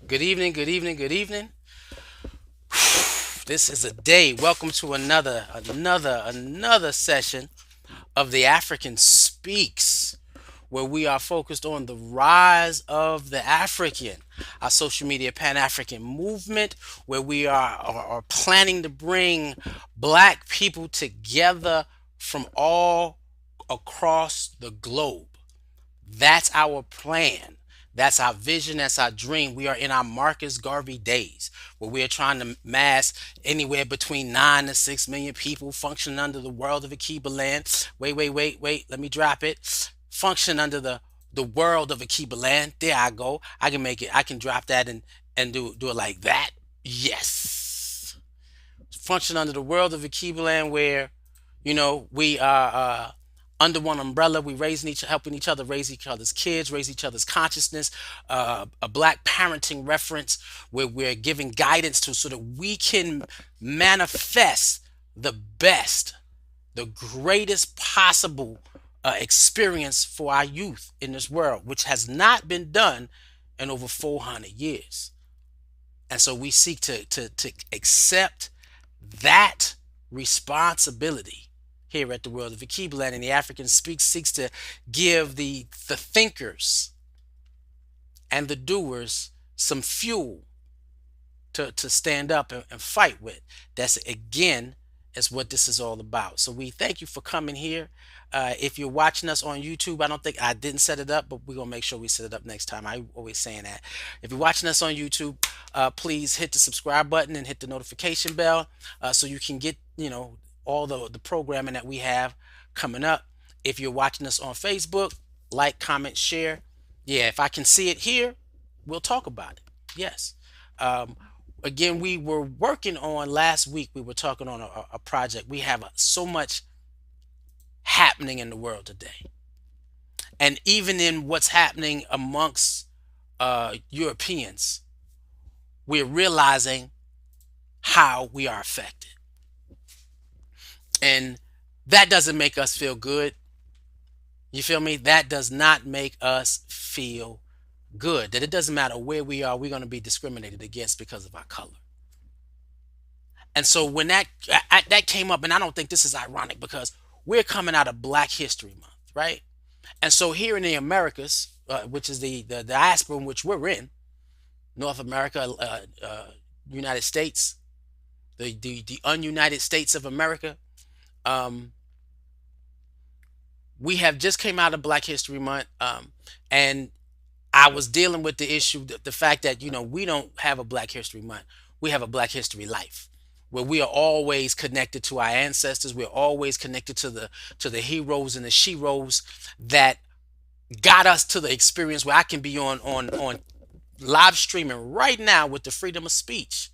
Good evening, good evening, good evening. This is a day. Welcome to another session of the African Speaks, where we are focused on the rise of the African, our social media Pan-African movement, where we are planning to bring black people together from all across the globe. That's our plan. That's our vision. That's our dream. We are in our Marcus Garvey days where we are trying to mass anywhere between 9 to 6 million people functioning under the world of Akiba land. Wait. Let me drop it. Function under the world of Akiba land. There I go. I can make it. I can drop that and do it like that. Yes. Function under the world of Akiba land where we are under one umbrella. We helping each other raise each other's kids, raise each other's consciousness. A black parenting reference where we're giving guidance to so that we can manifest the best, the greatest possible experience for our youth in this world, which has not been done in over 400 years. And so we seek to accept that responsibility here at the World of Akibaland, and the African Speaks seeks to give the thinkers and the doers some fuel to stand up and fight with. That's again is what this is all about. So we thank you for coming here. If you're watching us on YouTube, I didn't set it up, but we're gonna make sure we set it up next time. I always saying that. If you're watching us on YouTube, please hit the subscribe button and hit the notification bell so you can get all the programming that we have coming up. If you're watching us on Facebook, like, comment, share. Yeah, if I can see it here, we'll talk about it. Yes. Um, Again, we were working on last week. We were talking on a project. We have so much happening in the world today, and even in what's happening amongst Europeans, we're realizing how we are affected, and that doesn't make us feel good. You feel me? That does not make us feel good. That it doesn't matter where we are, we're going to be discriminated against because of our color. And so when that came up, and I don't think this is ironic because we're coming out of Black History Month, right? And so here in the Americas, which is the diaspora in which we're in, North America, United States, the ununited states of America, um, we have just came out of Black History Month, and I was dealing with the issue, the fact that we don't have a Black History Month, we have a Black History Life, where we are always connected to our ancestors. We're always connected to the heroes and the sheroes that got us to the experience where I can be on live streaming right now with the freedom of speech,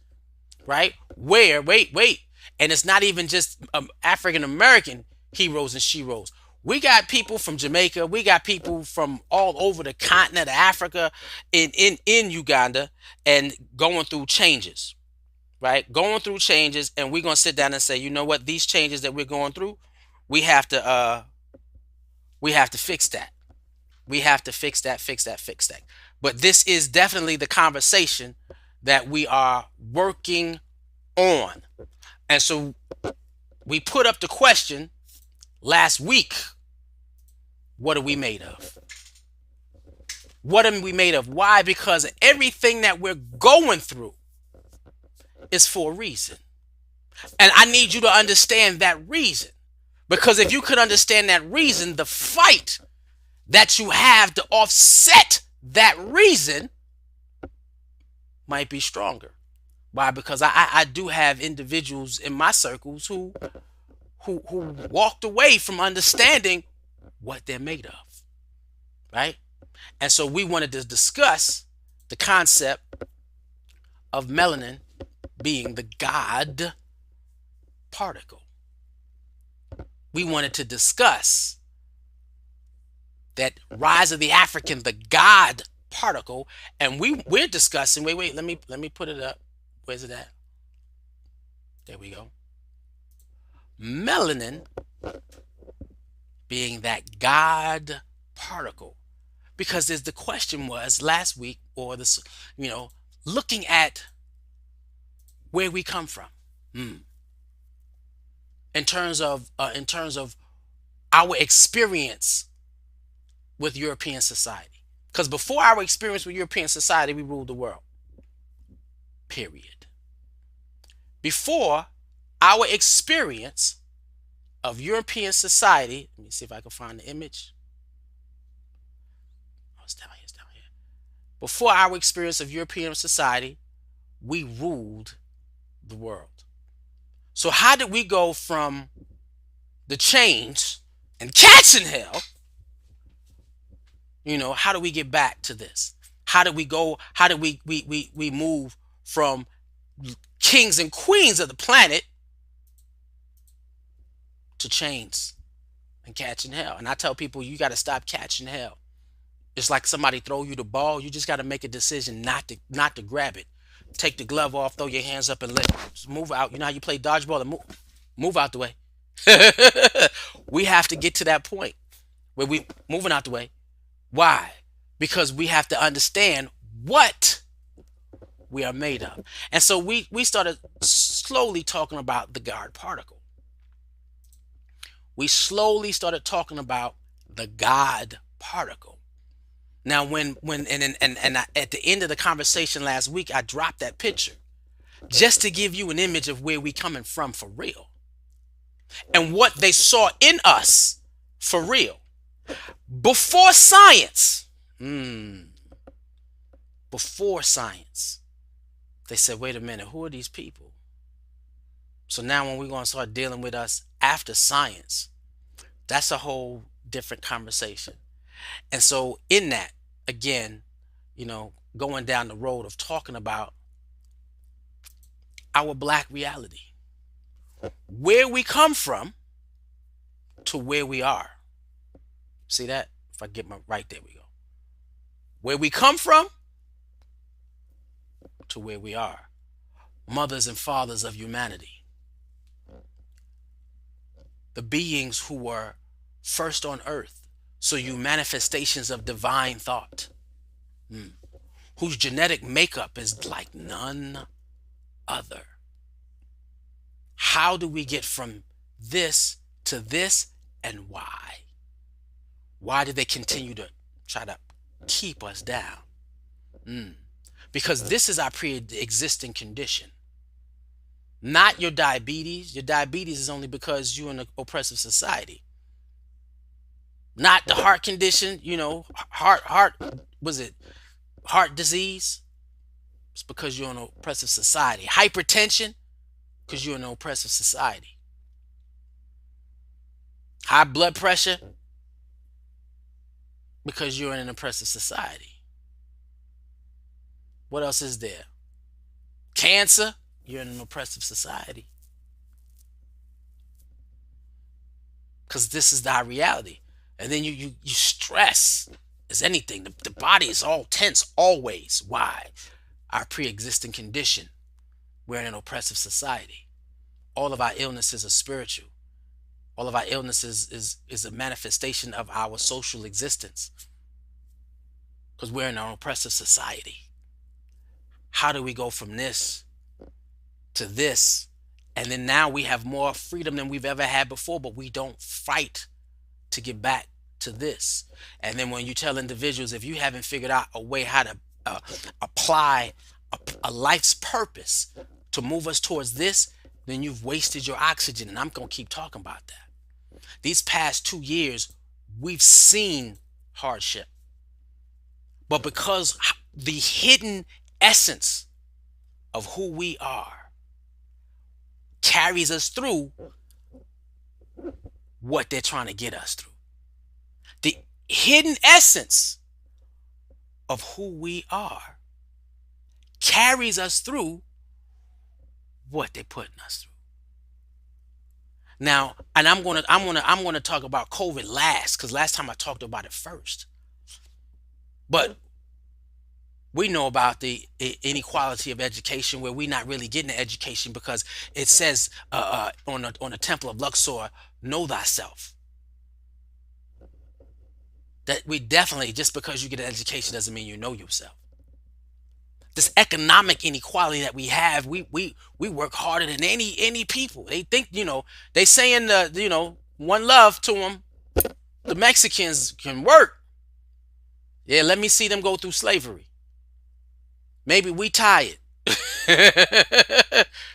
right? Where wait, and it's not even just African American heroes and sheroes. We got people from Jamaica. We got people from all over the continent of Africa, in Uganda, and going through changes, right? Going through changes, and we're gonna sit down and say, you know what? These changes that we're going through, we have to we have to fix that. We have to fix that, fix that, fix that. But this is definitely the conversation that we are working on. And so we put up the question last week: what are we made of? What are we made of? Why? Because everything that we're going through is for a reason. And I need you to understand that reason. Because if you could understand that reason, the fight that you have to offset that reason might be stronger. Why? Because I do have individuals in my circles who walked away from understanding what they're made of, right? And so we wanted to discuss the concept of melanin being the God particle. We wanted to discuss that rise of the African, the God particle, and we're discussing. Wait. Let me put it up. Where's it at? There we go. Melanin being that God particle, because the question was last week, or this, looking at where we come from, mm, in terms of our experience with European society. Because before our experience with European society, we ruled the world. Period. Before our experience of European society, let me see if I can find the image. Oh, it's down here. It's down here. Before our experience of European society, we ruled the world. So how did we go from the chains and cats in hell? How do we get back to this? How did we go? How did we move from kings and queens of the planet to chains and catching hell? And I tell people, you got to stop catching hell. It's like somebody throw you the ball. You just got to make a decision not to grab it. Take the glove off, throw your hands up, and move out. You know how you play dodgeball and move out the way. We have to get to that point where we moving out the way. Why? Because we have to understand what we are made of. And so we started slowly talking about the God particle. We slowly started talking about the God particle. Now, at the end of the conversation last week, I dropped that picture just to give you an image of where we coming from for real, and what they saw in us for real before science. Before science, they said, "Wait a minute, who are these people?" So now, when we're going to start dealing with us after science, that's a whole different conversation. And so in that, again, going down the road of talking about our black reality, where we come from to where we are. See that? If I get my right, there we go. Where we come from to where we are. Mothers and fathers of humanity. The beings who were first on earth. So you manifestations of divine thought, whose genetic makeup is like none other. How do we get from this to this, and why? Why do they continue to try to keep us down? Because this is our pre-existing condition. Not your diabetes. Your diabetes is only because you're in an oppressive society. Not the heart condition, heart disease. It's because you're in an oppressive society. Hypertension, because you're in an oppressive society. High blood pressure, because you're in an oppressive society. What else is there? Cancer, you're in an oppressive society. Because this is our reality. And then you stress as anything. The body is all tense always. Why? Our pre-existing condition. We're in an oppressive society. All of our illnesses are spiritual. All of our illnesses is a manifestation of our social existence. Because we're in an oppressive society. How do we go from this to this? And then now we have more freedom than we've ever had before, but we don't fight to get back to this. And then when you tell individuals, if you haven't figured out a way how to apply a life's purpose to move us towards this, then you've wasted your oxygen. And I'm going to keep talking about that. These past 2 years, we've seen hardship. But because the hidden essence of who we are carries us through what they're trying to get us through. The hidden essence of who we are carries us through what they're putting us through. Now, and I'm gonna talk about COVID last, because last time I talked about it first. But we know about the inequality of education, where we're not really getting the education because it says on the temple of Luxor, know thyself. That we definitely, just because you get an education doesn't mean you know yourself. This economic inequality that we have, we work harder than any people. They think, they saying one love to them. The Mexicans can work. Yeah, let me see them go through slavery. Maybe we tired.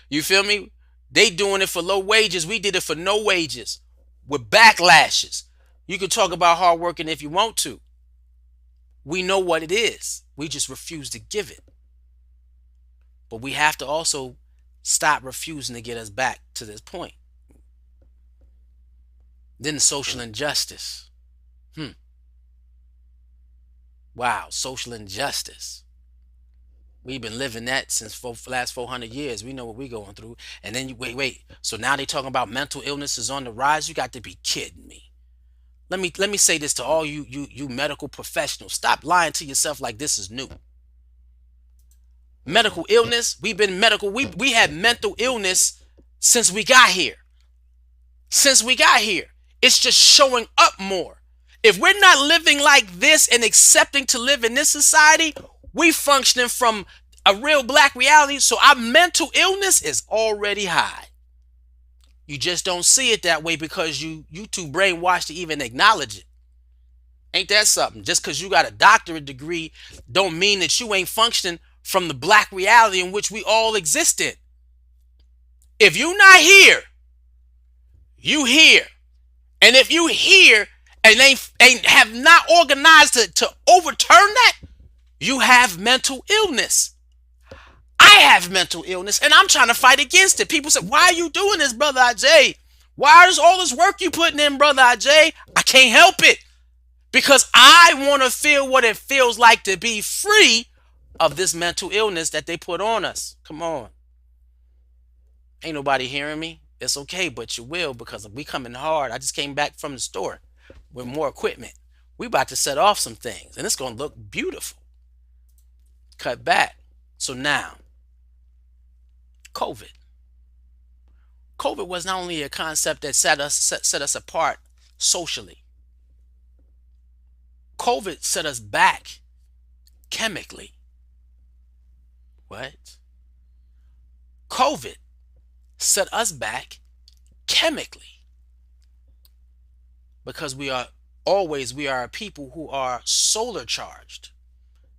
You feel me? They doing it for low wages. We did it for no wages with backlashes. You can talk about hard working if you want to. We know what it is. We just refuse to give it. But we have to also stop refusing to get us back to this point. Then the social injustice. Wow, social injustice. We've been living that since last 400 years. We know what we're going through. And then you wait. So now they talking about mental illness is on the rise. You got to be kidding me. Let me say this to all you medical professionals. Stop lying to yourself like this is new. Medical illness. We've been medical. We had mental illness since we got here. Since we got here. It's just showing up more. If we're not living like this and accepting to live in this society, we functioning from a real black reality. So our mental illness is already high. You just don't see it that way because you too brainwashed to even acknowledge it. Ain't that something? Just because you got a doctorate degree don't mean that you ain't functioning from the black reality in which we all exist in. If you not here, you here. And if you here and ain't have not organized to overturn that, you have mental illness. I have mental illness and I'm trying to fight against it. People say, why are you doing this, Brother Ajay? Why is all this work you putting in, Brother Ajay? I can't help it. Because I want to feel what it feels like to be free of this mental illness that they put on us. Come on. Ain't nobody hearing me. It's okay, but you will because we coming hard. I just came back from the store with more equipment. We about to set off some things and it's going to look beautiful. Cut back. So now, COVID. COVID was not only a concept that set us apart socially. COVID set us back chemically. What? COVID set us back chemically. Because we are a people who are solar charged.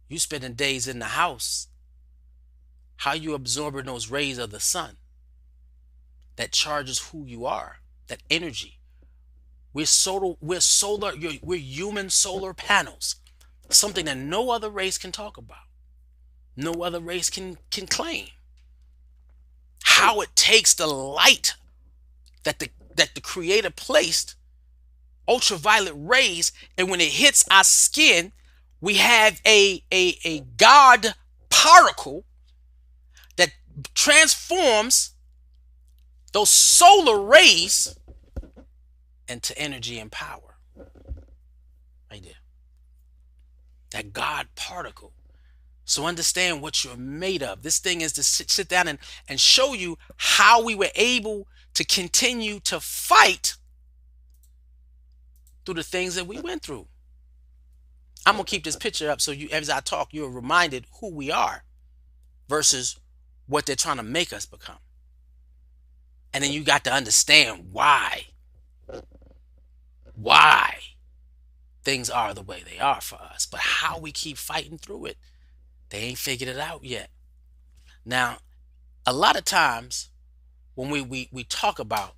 You spending days in the house. How you absorbing those rays of the sun that charges who you are, that energy. We're human solar panels. Something that no other race can talk about. No other race can claim. How it takes the light that the creator placed, ultraviolet rays, and when it hits our skin, we have a God particle that transforms those solar rays into energy and power. Right there. That God particle. So understand what you're made of. This thing is to sit down and show you how we were able to continue to fight through the things that we went through. I'm going to keep this picture up so you, as I talk, you're reminded who we are versus what they're trying to make us become. And then you got to understand why things are the way they are for us, but how we keep fighting through it. They ain't figured it out yet. Now, a lot of times when we talk about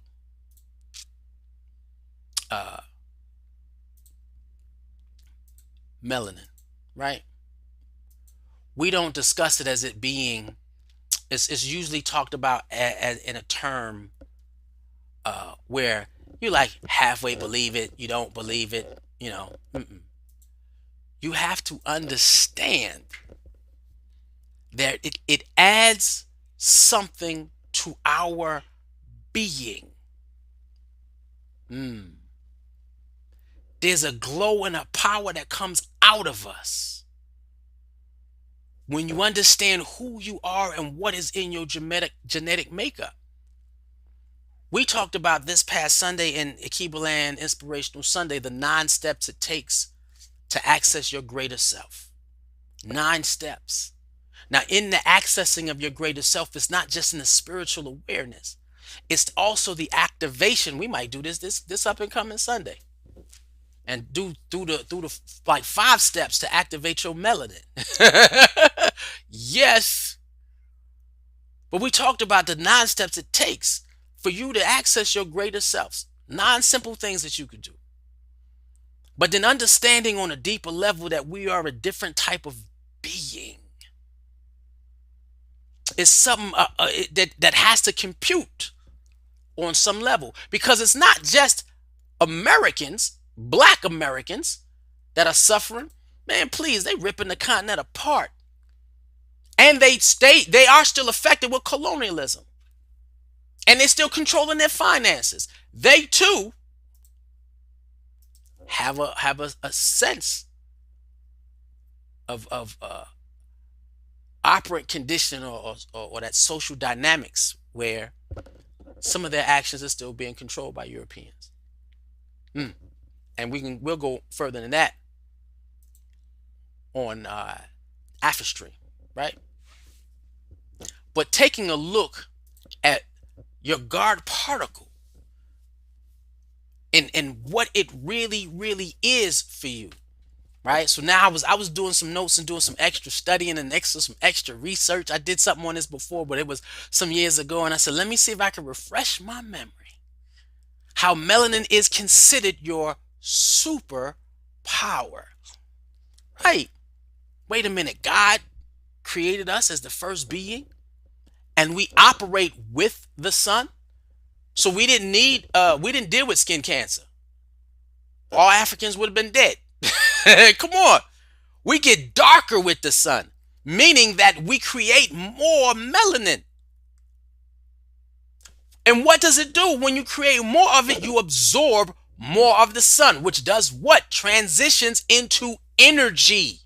melanin, right? We don't discuss it as it being, it's usually talked about as in a term where you like halfway believe it, you don't believe it, you know. You have to understand that it adds something to our being. There's a glow and a power that comes out of us when you understand who you are and what is in your genetic makeup. We talked about this past Sunday in Ikibaland Inspirational Sunday, the 9 steps it takes to access your greater self. 9 steps. Now, in the accessing of your greater self, it's not just in the spiritual awareness. It's also the activation. We might do this up and coming Sunday, and do the like 5 steps to activate your melanin. Yes, but we talked about the 9 steps it takes for you to access your greater selves. 9 simple things that you could do. But then understanding on a deeper level that we are a different type of being is something that has to compute on some level, because it's not just Americans, black Americans, that are suffering. Man, please, they ripping the continent apart, and they are still affected with colonialism, and they're still controlling their finances. They too have a sense of operant condition, or that social dynamics where some of their actions are still being controlled by Europeans. And we'll go further than that on Afro, right? But taking a look at your guard particle and what it really, really is for you, right? So now I was doing some notes and doing some extra studying and some extra research. I did something on this before, but it was some years ago, and I said, let me see if I can refresh my memory. How melanin is considered your super power, right? Wait a minute. God created us as the first being, and we operate with the sun. So we didn't deal with skin cancer. All Africans would have been dead. Come on. We get darker with the sun, meaning that we create more melanin. And what does it do? When you create more of it, you absorb more of the sun, which does what? Transitions into energy.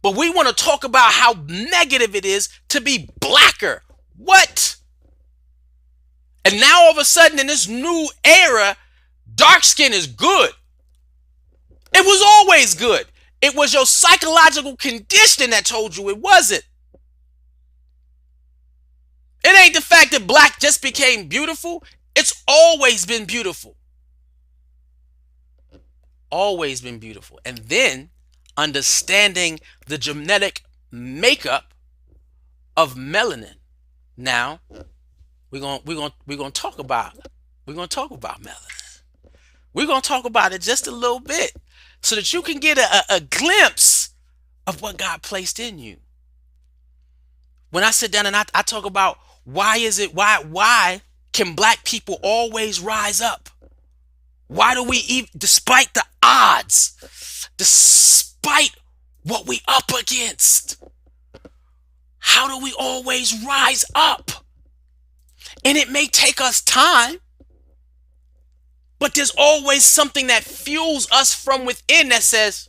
But we want to talk about how negative it is to be blacker. What? And now all of a sudden in this new era, dark skin is good. It was always good. It was your psychological condition that told you it wasn't. It ain't the fact that black just became beautiful. It's always been beautiful. Always been beautiful. And then understanding the genetic makeup of melanin. Now, we're gonna talk about melanin. We're gonna talk about it just a little bit, so that you can get a glimpse of what God placed in you. When I sit down and I talk about why can black people always rise up? Why do we even, despite the odds, despite what we up against, how do we always rise up? And it may take us time, but there's always something that fuels us from within that says,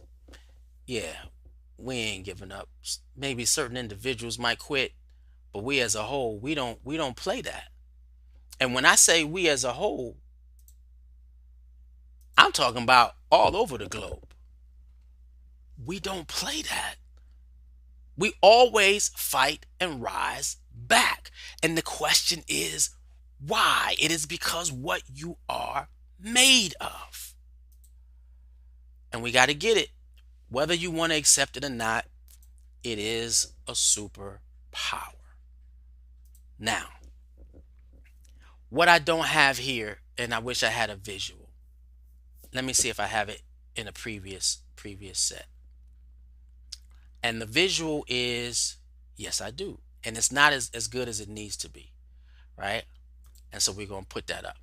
yeah, we ain't giving up. Maybe certain individuals might quit, but we as a whole, we don't play that. And when I say we as a whole, I'm talking about all over the globe. We don't play that. We always fight and rise back. And the question is, why? It is because what you are made of. And we got to get it. Whether you want to accept it or not, it is a superpower. Now, what I don't have here, and I wish I had a visual. Let me see if I have it in a previous set. And the visual is, yes, I do. And it's not as good as it needs to be, right? And so we're going to put that up,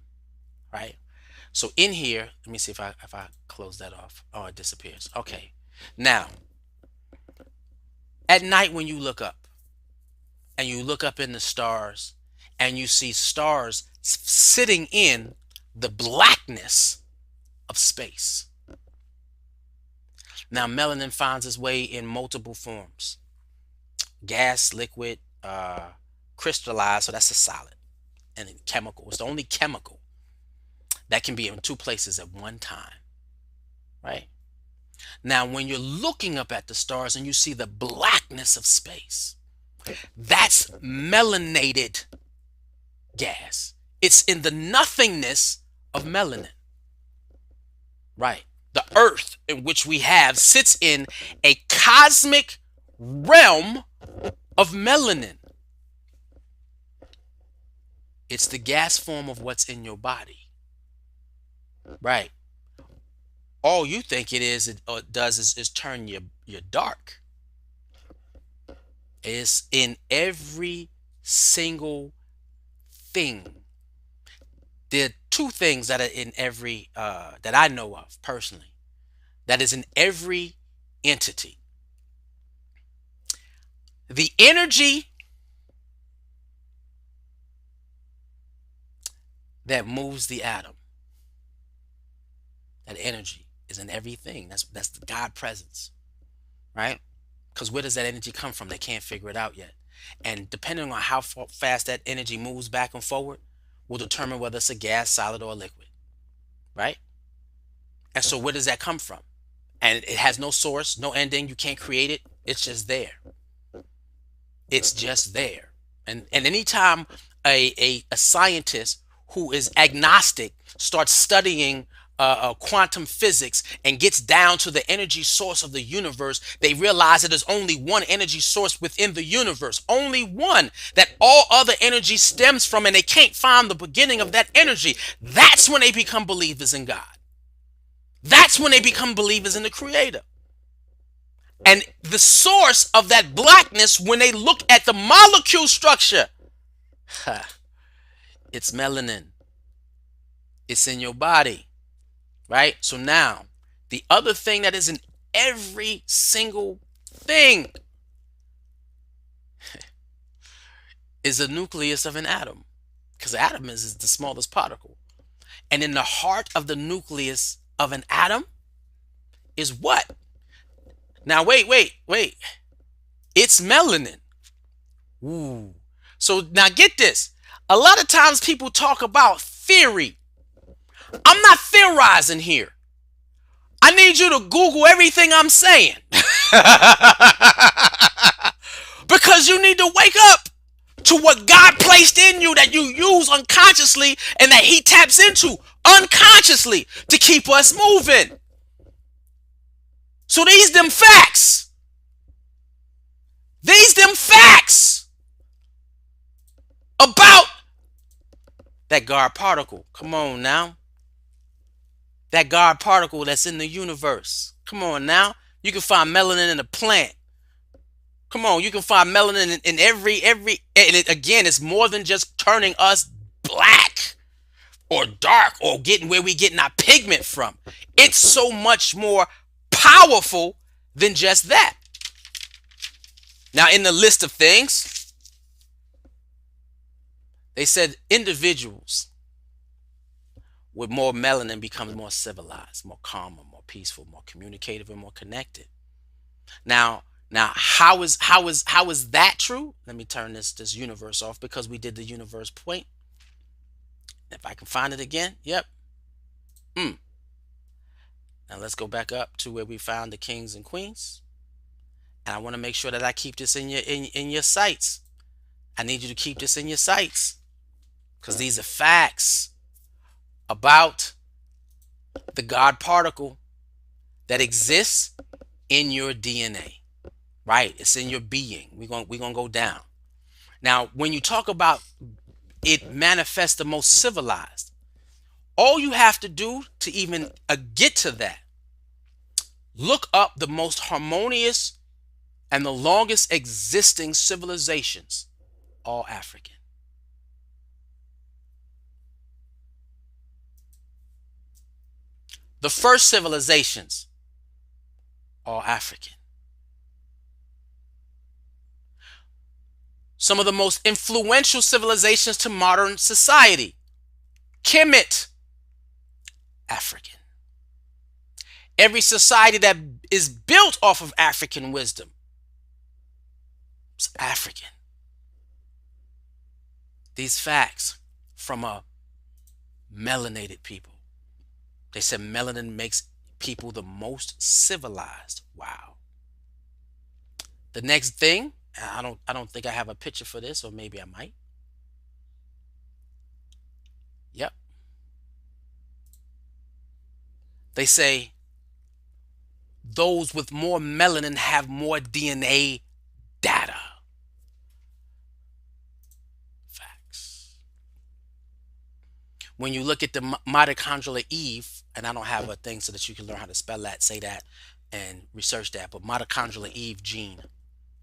right? So in here, let me see if I close that off. Oh, it disappears. Okay. Now, at night when you look up, and you look up in the stars, and you see stars sitting in the blackness of space. Now, melanin finds its way in multiple forms: gas, liquid, crystallized, so that's a solid, and then chemical. It's the only chemical that can be in 2 places at one time, right? Now, when you're looking up at the stars and you see the blackness of space, that's melanated gas. It's in the nothingness of melanin, right? The earth in which we have sits in a cosmic realm of melanin. It's the gas form of what's in your body, right? All you think it does is turn your dark. It's in every single thing. There are two things that are in every that I know of personally. That is in every entity. The energy that moves the atom. That energy is in everything. That's the God presence, right? Because where does that energy come from? They can't figure it out yet. And depending on how fast that energy moves back and forward, will determine whether it's a gas, solid, or a liquid, right? And so where does that come from? And it has no source, no ending. You can't create it. It's just there. It's just there. And anytime a scientist who is agnostic starts studying quantum physics and gets down to the energy source of the universe, they realize that there's only one energy source within the universe, only one that all other energy stems from, and they can't find the beginning of that energy. That's when they become believers in God. That's when they become believers in the Creator. And the source of that blackness, when they look at the molecule structure, it's melanin. It's in your body, right? So now, the other thing that is in every single thing is the nucleus of an atom, because the atom is the smallest particle. And in the heart of the nucleus of an atom is what? Now, wait. It's melanin. Ooh. So now get this. A lot of times people talk about theory. I'm not theorizing here. I need you to Google everything I'm saying. Because you need to wake up to what God placed in you that you use unconsciously and that He taps into unconsciously to keep us moving. So these them facts. These them facts about that God particle. Come on now. That God particle that's in the universe. Come on now. You can find melanin in a plant. Come on, you can find melanin in every and again, it's more than just turning us black or dark or getting where we getting our pigment from. It's so much more powerful than just that. Now, in the list of things, they said individuals with more melanin become more civilized, more calmer, more peaceful, more communicative, and more connected. Now, how is that true? Let me turn this universe off because we did the universe point. If I can find it again, yep. Now let's go back up to where we found the kings and queens. And I want to make sure that I keep this in your sights. I need you to keep this in your sights because these are facts about the God particle that exists in your DNA. Right? It's in your being. We're gonna go down. Now, when you talk about it manifests the most civilized, all you have to do to even get to that, look up the most harmonious and the longest existing civilizations, all African. The first civilizations, all African. Some of the most influential civilizations to modern society, Kemet, African. Every society that is built off of African wisdom, it's African. These facts from a melanated people. They said melanin makes people the most civilized. Wow. The next thing, I don't think I have a picture for this, or maybe I might. Yep. They say those with more melanin have more DNA data. Facts. When you look at the mitochondrial Eve, and I don't have a thing so that you can learn how to spell that, say that, and research that, but mitochondrial Eve gene,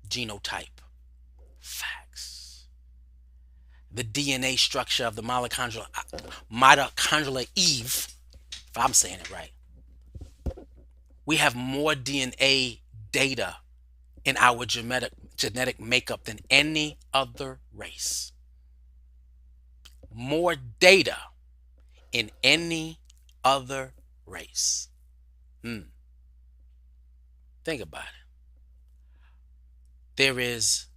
genotype. Facts. The DNA structure of the mitochondrial Eve, if I'm saying it right, we have more DNA data in our genetic makeup than any other race. More data in any other race. Think about it. There is,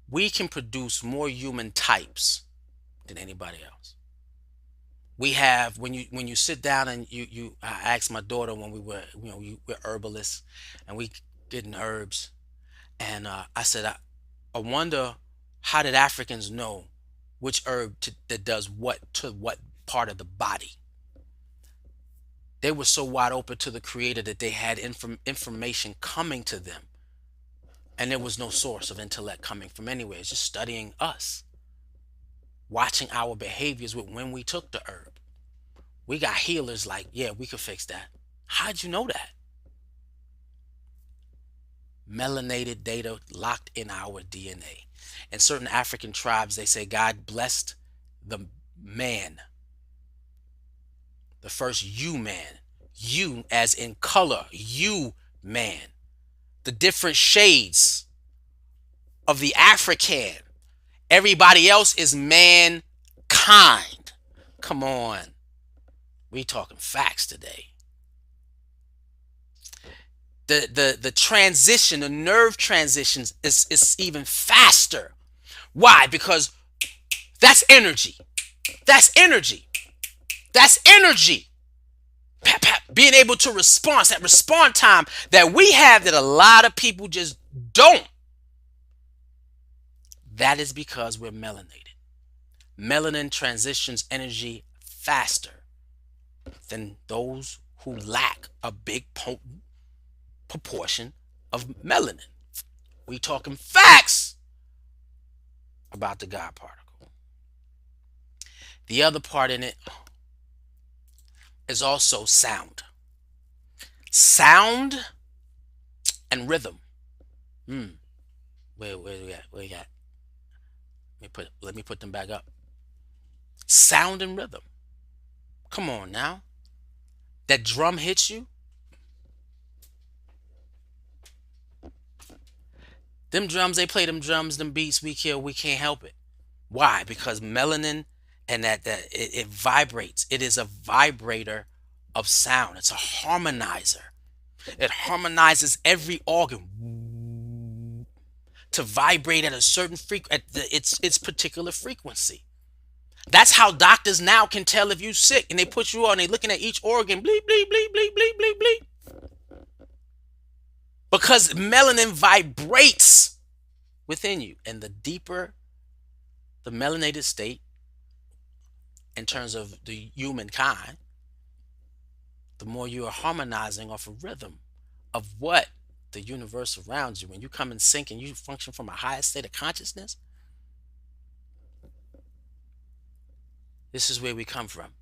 we can produce more human types than anybody else. We have, when you sit down and I asked my daughter when we're herbalists and we getting herbs, and I said, I wonder, how did Africans know which herb that does what to what part of the body? They were so wide open to the creator that they had information coming to them, and there was no source of intellect coming from anywhere. It's just studying us, watching our behaviors with when we took the herb. We got healers like, yeah, we could fix that. How'd you know that? Melanated data locked in our DNA. In certain African tribes, they say God blessed the man, the first you man, you as in color, you man, the different shades of the African. Everybody else is mankind. Come on. We talking facts today. The transition, the nerve transitions is even faster. Why? Because that's energy. That's energy. That's energy. Pap, pap, being able to respond, that response time that we have that a lot of people just don't. That is because we're melanated. Melanin transitions energy faster than those who lack a big potent proportion of melanin. We talking facts about the God particle. The other part in it is also sound. Sound and rhythm. Where we at? Where you at? Let me put them back up. Sound and rhythm. Come on now. That drum hits you. Them drums, they play them drums, them beats, we can't help it. Why? Because melanin and that it vibrates. It is a vibrator of sound. It's a harmonizer. It harmonizes every organ to vibrate at a certain its particular frequency. That's how doctors now can tell if you're sick, and they put you on. They looking at each organ, bleep bleep bleep bleep bleep bleep bleep, because melanin vibrates within you, and the deeper the melanated state in terms of the humankind, the more you are harmonizing off a rhythm of what the universe around you. When you come in sync and you function from a higher state of consciousness, this is where we come from.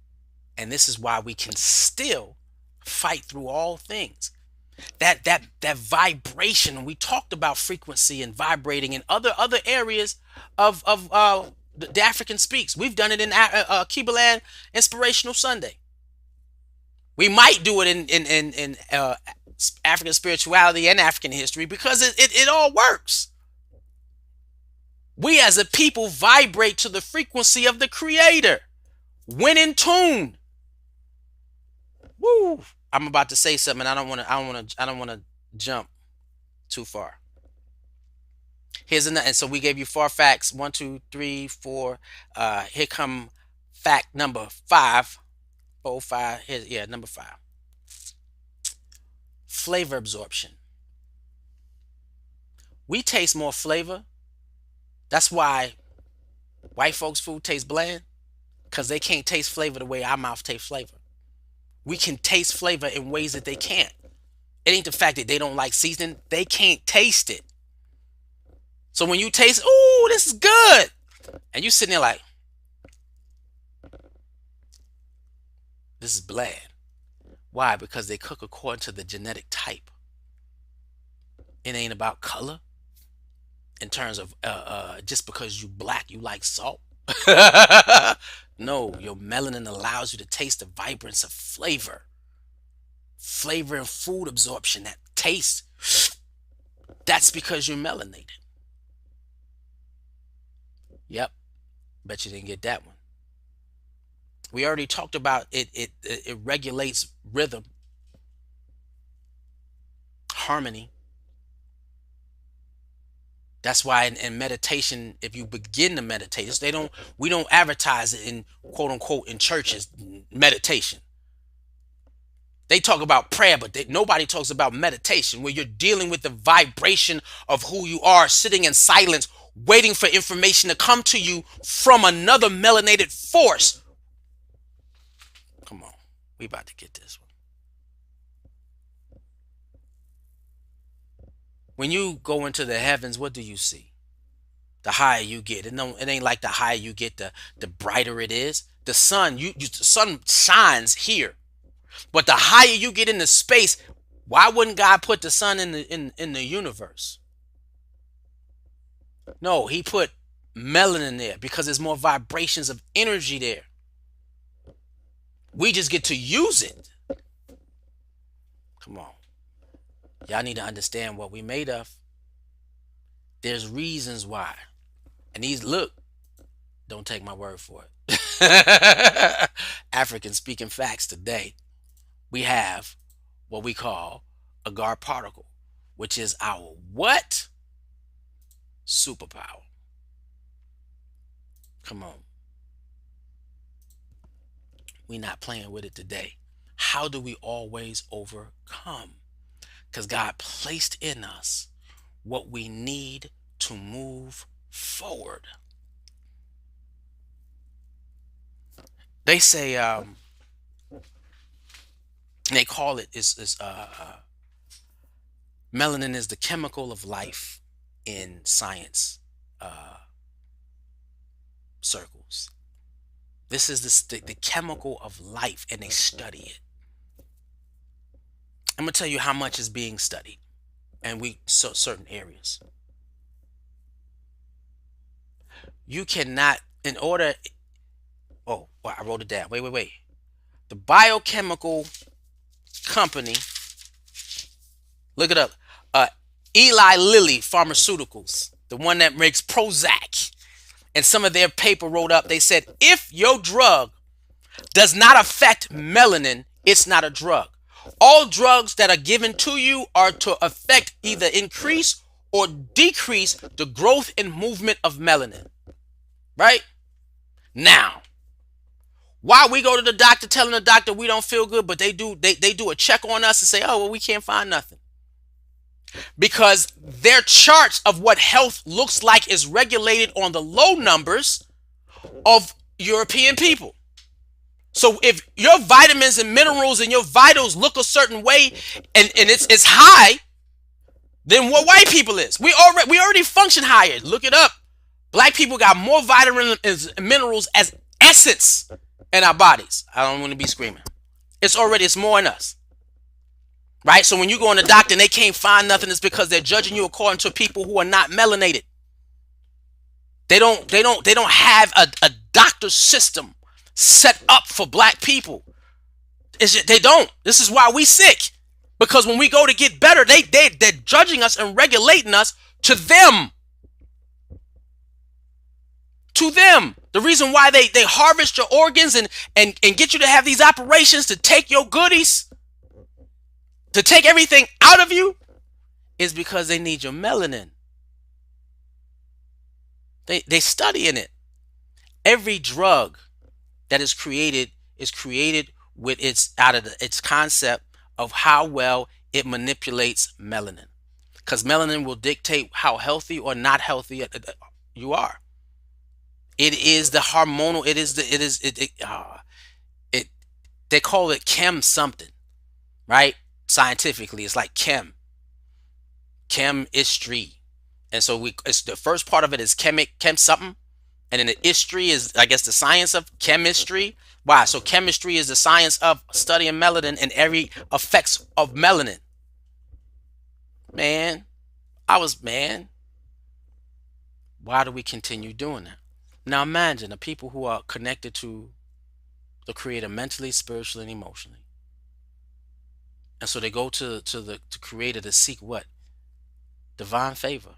And this is why we can still fight through all things. That vibration, and we talked about frequency and vibrating in other areas of the African Speaks. We've done it in Kibaland Inspirational Sunday. We might do it in African spirituality and African history, because it all works. We as a people vibrate to the frequency of the Creator. When in tune. Woo! I'm about to say something. I don't want to jump too far. Here's another. And so we gave you 4 facts. 1, 2, 3, 4. Here come fact number 5. 4, 5. Here's, yeah, number 5. Flavor absorption. We taste more flavor. That's why white folks' food tastes bland, because they can't taste flavor the way our mouth tastes flavor. We can taste flavor in ways that they can't. It ain't the fact that they don't like seasoning, they can't taste it. So when you taste, ooh, this is good, and you sitting there like, this is bland. Why? Because they cook according to the genetic type. It ain't about color in terms of just because you black, you like salt. No, your melanin allows you to taste the vibrance of flavor. Flavor and food absorption, that taste, that's because you're melanated. Yep, bet you didn't get that one. We already talked about it. It regulates rhythm, harmony. That's why in meditation, if you begin to meditate, we don't advertise it in quote unquote in churches, meditation. They talk about prayer, but nobody talks about meditation, where you're dealing with the vibration of who you are, sitting in silence, waiting for information to come to you from another melanated force. Come on, we about to get this one. When you go into the heavens, what do you see? The higher you get, it ain't like the higher you get, the brighter it is. The sun, the sun shines here, but the higher you get into space, why wouldn't God put the sun in the universe? No, he put melanin there because there's more vibrations of energy there. We just get to use it. Come on. Y'all need to understand what we made of. There's reasons why. And these, look, don't take my word for it. African speaking facts today. We have what we call a guard particle, which is our what? Superpower. Come on. We're not playing with it today. How do we always overcome? Because God placed in us what we need to move forward. They say, they call it, melanin is the chemical of life in science circles. This is the chemical of life, and they study it. I'm gonna tell you how much is being studied, and certain areas. You cannot, in order. Oh, well, I wrote it down. Wait. The biochemical company. Look it up. Eli Lilly Pharmaceuticals, the one that makes Prozac, and some of their paper wrote up. They said if your drug does not affect melanin, it's not a drug. All drugs that are given to you are to affect, either increase or decrease the growth and movement of melanin. Right? Now, why we go to the doctor telling the doctor we don't feel good, but they do a check on us and say, oh, well, we can't find nothing. Because their charts of what health looks like is regulated on the low numbers of European people. So if your vitamins and minerals and your vitals look a certain way and it's high, than what white people is. We already function higher. Look it up. Black people got more vitamins and minerals as essence in our bodies. I don't want to be screaming. It's more in us. Right? So when you go in the doctor and they can't find nothing, it's because they're judging you according to people who are not melanated. They don't have a doctor system set up for black people. They don't. This is why we sick. Because when we go to get better, they're judging us and regulating us to them. To them. The reason why they harvest your organs and get you to have these operations to take your goodies, to take everything out of you, is because they need your melanin. They studying it. Every drug that is created with its concept of how well it manipulates melanin, because melanin will dictate how healthy or not healthy you are. It is the hormonal. It they call it chem something, right? Scientifically, it's like chemistry. And so it's the first part of it is chem something, and then the history is, I guess, the science of chemistry. Why? So chemistry is the science of studying melanin and every effects of melanin. Man, man, why do we continue doing that? Now imagine the people who are connected to the creator mentally, spiritually, and emotionally. And so they go to the creator to seek what? Divine favor.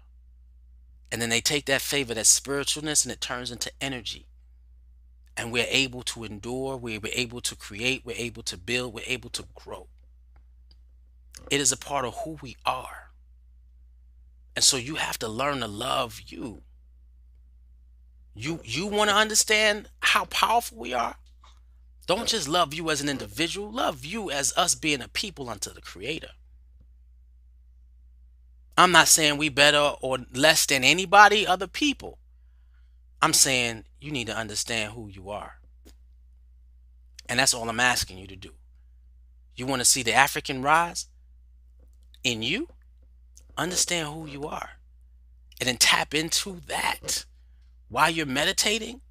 And then they take that favor, that spiritualness, and it turns into energy. And we're able to endure, we're able to create, we're able to build, we're able to grow. It is a part of who we are. And so you have to learn to love you. You want to understand how powerful we are? Don't just love you as an individual, love you as us being a people unto the creator. I'm not saying we better or less than anybody, other people. I'm saying you need to understand who you are. And that's all I'm asking you to do. You want to see the African rise in you? Understand who you are. And then tap into that while you're meditating.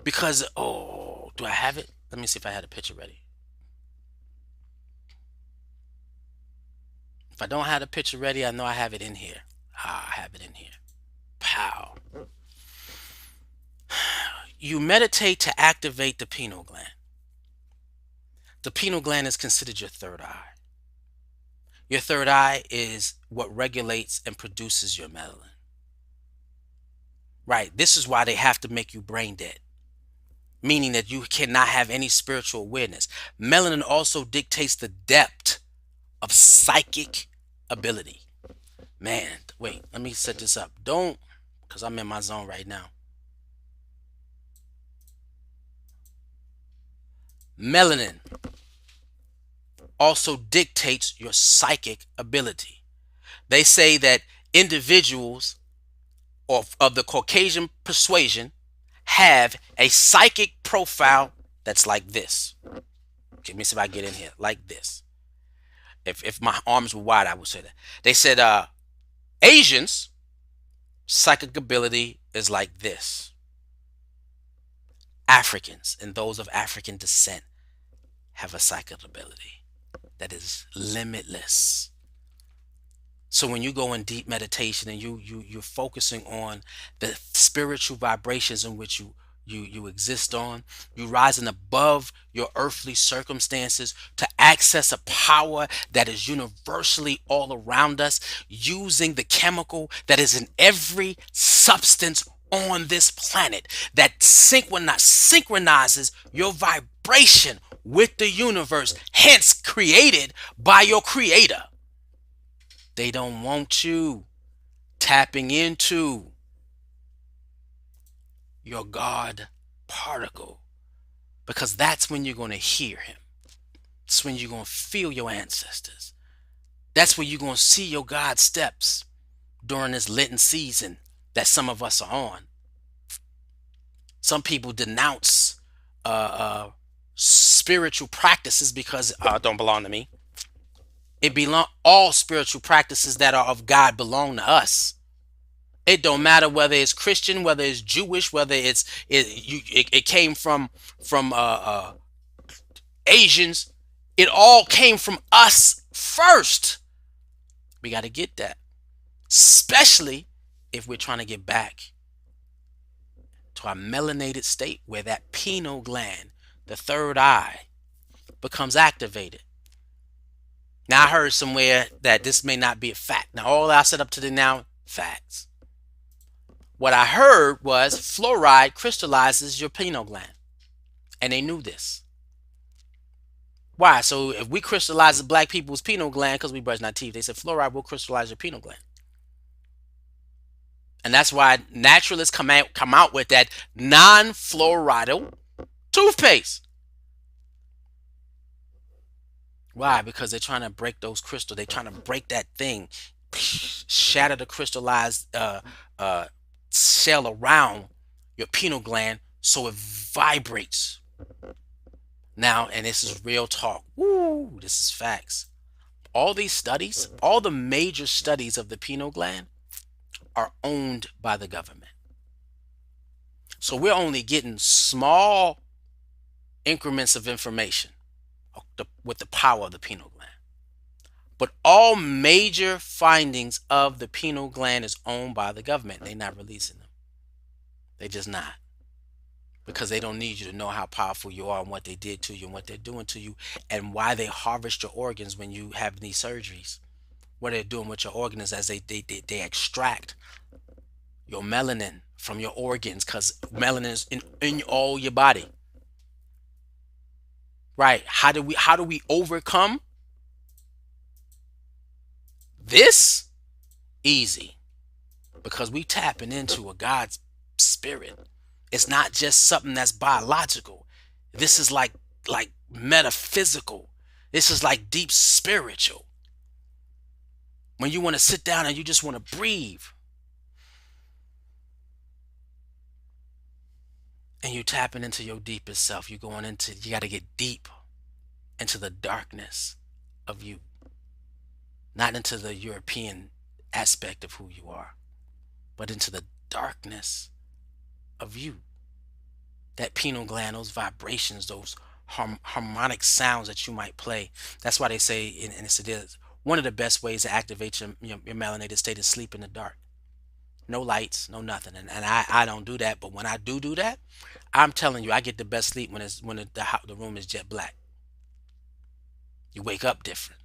Because, oh, do I have it? Let me see if I had a picture ready. If I don't have a picture ready, I know I have it in here. I have it in here. Pow. You meditate to activate the pineal gland. The pineal gland is considered your third eye. Your third eye is what regulates and produces your melanin. Right. This is why they have to make you brain dead, meaning that you cannot have any spiritual awareness. Melanin also dictates the depth of psychic ability. Man, wait, let me set this up. Don't, because I'm in my zone right now. Melanin also dictates your psychic ability. They say that individuals of the Caucasian persuasion have a psychic profile that's like this. Let me see if I get in here. Like this. If my arms were wide, I would say that. They said Asians' psychic ability is like this. Africans and those of African descent have a psychic ability that is limitless. So when you go in deep meditation and you're focusing on the spiritual vibrations in which you exist on, you rising above your earthly circumstances to access a power that is universally all around us, using the chemical that is in every substance on this planet that synchronizes your vibration with the universe, hence created by your creator. They don't want you tapping into your God particle, because that's when you're going to hear him. That's when you're going to feel your ancestors. That's when you're going to see your God steps during this Lenten season that some of us are on. Some people denounce spiritual practices because don't belong to me. All spiritual practices that are of God belong to us. It don't matter whether it's Christian, whether it's Jewish, whether it came from Asians. It all came from us first. We got to get that, especially if we're trying to get back to our melanated state where that pineal gland, the third eye, becomes activated. Now, I heard somewhere that this may not be a fact. Now, all I said up to now, facts. What I heard was fluoride crystallizes your pineal gland. And they knew this. Why? So if we crystallize the black people's pineal gland because we brush our teeth, they said fluoride will crystallize your pineal gland. And that's why naturalists come out with that non-fluoridyl toothpaste. Why? Because they're trying to break those crystals. They're trying to break that thing, shatter the crystallized uh, shell around your pineal gland so it vibrates. Now, and this is real talk. Woo, this is facts. All these studies, all the major studies of the pineal gland are owned by the government. So we're only getting small increments of information with the power of the pineal gland. But all major findings of the pineal gland is owned by the government. They're not releasing them. They just not. Because they don't need you to know how powerful you are and what they did to you and what they're doing to you and why they harvest your organs when you have these surgeries. What they're doing with your organs as they extract your melanin from your organs, because melanin is in all your body. Right. How do we overcome this? Easy. Because we tapping into a God's spirit. It's not just something that's biological. This is like metaphysical. This is like deep spiritual. When you want to sit down and you just want to breathe and you tapping into your deepest self, you got to get deep into the darkness of you, not into the European aspect of who you are, but into the darkness of you. That pineal gland, those vibrations, those harmonic sounds that you might play. That's why they say, and it is one of the best ways to activate your melanated state is sleep in the dark. No lights, no nothing. And I don't do that, but when I do that, I'm telling you, I get the best sleep when the room is jet black. You wake up different.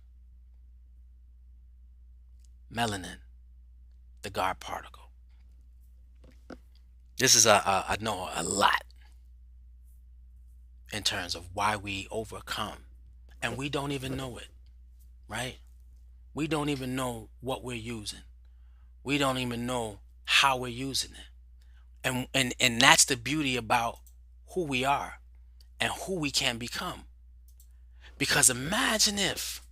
Melanin, the God particle. This is I know a lot in terms of why we overcome, and we don't even know it, right? We don't even know what we're using. We don't even know how we're using it. And that's the beauty about who we are and who we can become. Because imagine if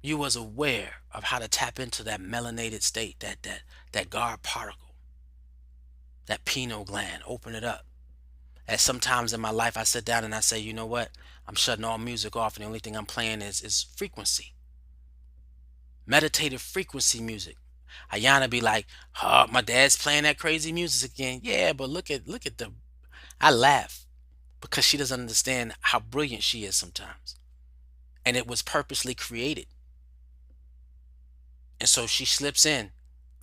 you was aware of how to tap into that melanated state, that God particle, that pineal gland, open it up. As sometimes in my life I sit down and I say, you know what? I'm shutting all music off and the only thing I'm playing is frequency. Meditative frequency music. Ayana be like, oh, my dad's playing that crazy music again. Yeah, but look at the I laugh because she doesn't understand how brilliant she is sometimes. And it was purposely created. And so she slips in.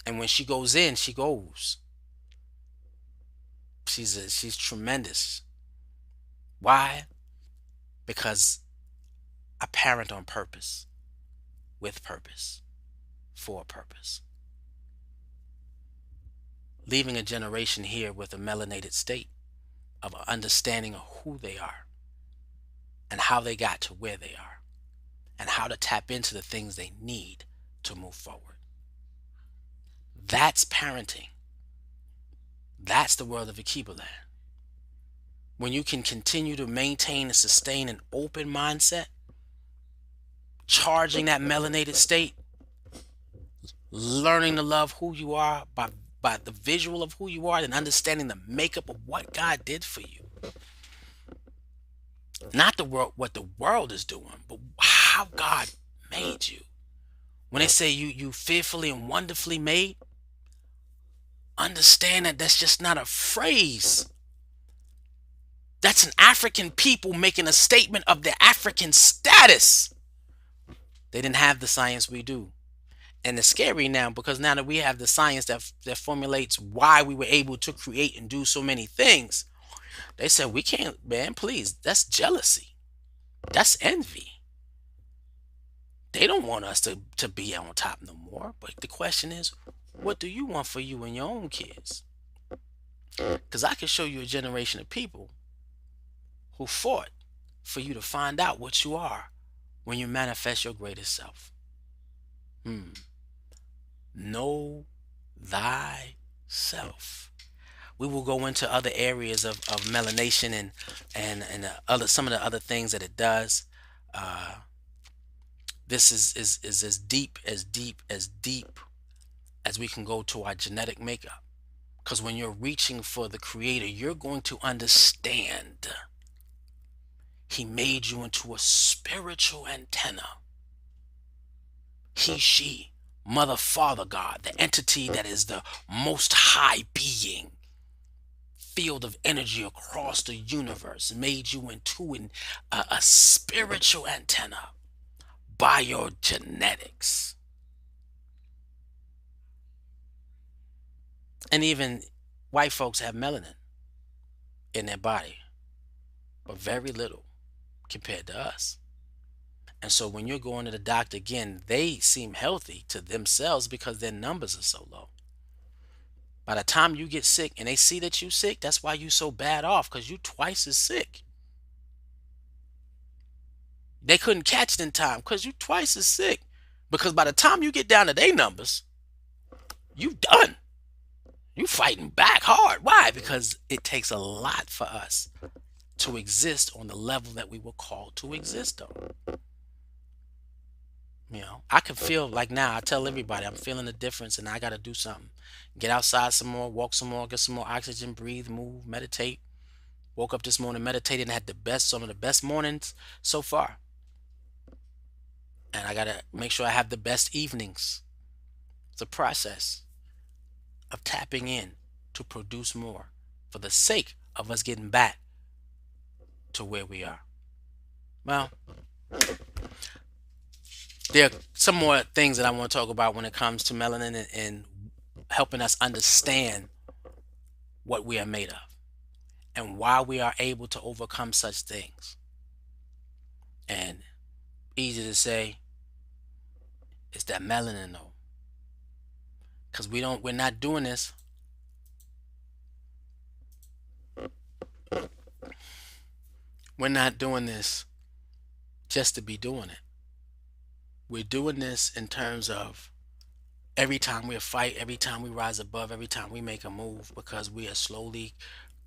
And when she goes in, she goes. She's tremendous. Why? Because I parent on purpose, with purpose, for a purpose. Leaving a generation here with a melanated state of understanding of who they are and how they got to where they are and how to tap into the things they need to move forward. That's parenting. That's the world of Akibaland. When you can continue to maintain and sustain an open mindset, charging that melanated state, learning to love who you are by the visual of who you are and understanding the makeup of what God did for you. Not the world, what the world is doing, but how God made you. When they say you fearfully and wonderfully made, understand that that's just not a phrase. That's an African people making a statement of their African status. They didn't have the science we do. And it's scary now because now that we have the science that formulates why we were able to create and do so many things, they said we can't, man, please, that's jealousy. That's envy. They don't want us to be on top no more. But the question is, what do you want for you and your own kids? Because I can show you a generation of people who fought for you to find out what you are when you manifest your greatest self. Know thyself. We will go into other areas of melanation and other some of the other things that it does. Uh, this is as deep, as deep, as deep as we can go to our genetic makeup. Because when you're reaching for the Creator, you're going to understand He made you into a spiritual antenna. He, she, Mother, Father, God, the entity that is the most high being, field of energy across the universe, made you into a spiritual antenna by your genetics. And even white folks have melanin in their body, but very little compared to us. And so when you're going to the doctor again, they seem healthy to themselves because their numbers are so low. By the time you get sick and they see that you sick, that's why you so bad off, because you twice as sick. They couldn't catch it in time because you twice as sick. Because by the time you get down to their numbers, you done. You fighting back hard. Why? Because it takes a lot for us to exist on the level that we were called to exist on. I can feel like now, I tell everybody I'm feeling the difference and I got to do something. Get outside some more, walk some more, get some more oxygen, breathe, move, meditate. Woke up this morning, meditated, and had some of the best mornings so far. And I got to make sure I have the best evenings. It's a process of tapping in to produce more for the sake of us getting back to where we are. Well, there are some more things that I want to talk about when it comes to melanin and helping us understand what we are made of and why we are able to overcome such things. And easy to say, it's that melanin though. Because we're not doing this. We're not doing this just to be doing it. We're doing this in terms of every time we fight, every time we rise above, every time we make a move, because we are slowly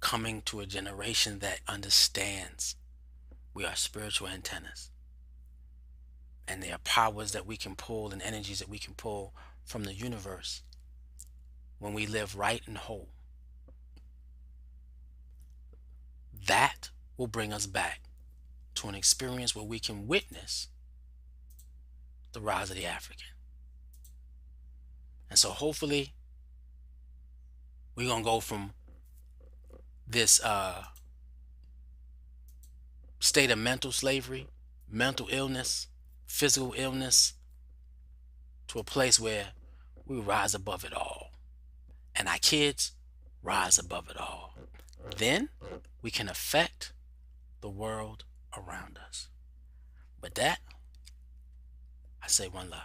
coming to a generation that understands we are spiritual antennas. And there are powers that we can pull and energies that we can pull from the universe when we live right and whole. That will bring us back to an experience where we can witness the rise of the African. And so hopefully we're going to go from this state of mental slavery, mental illness, physical illness, to a place where we rise above it all. And our kids rise above it all. Then we can affect the world around us. With that, I say one love.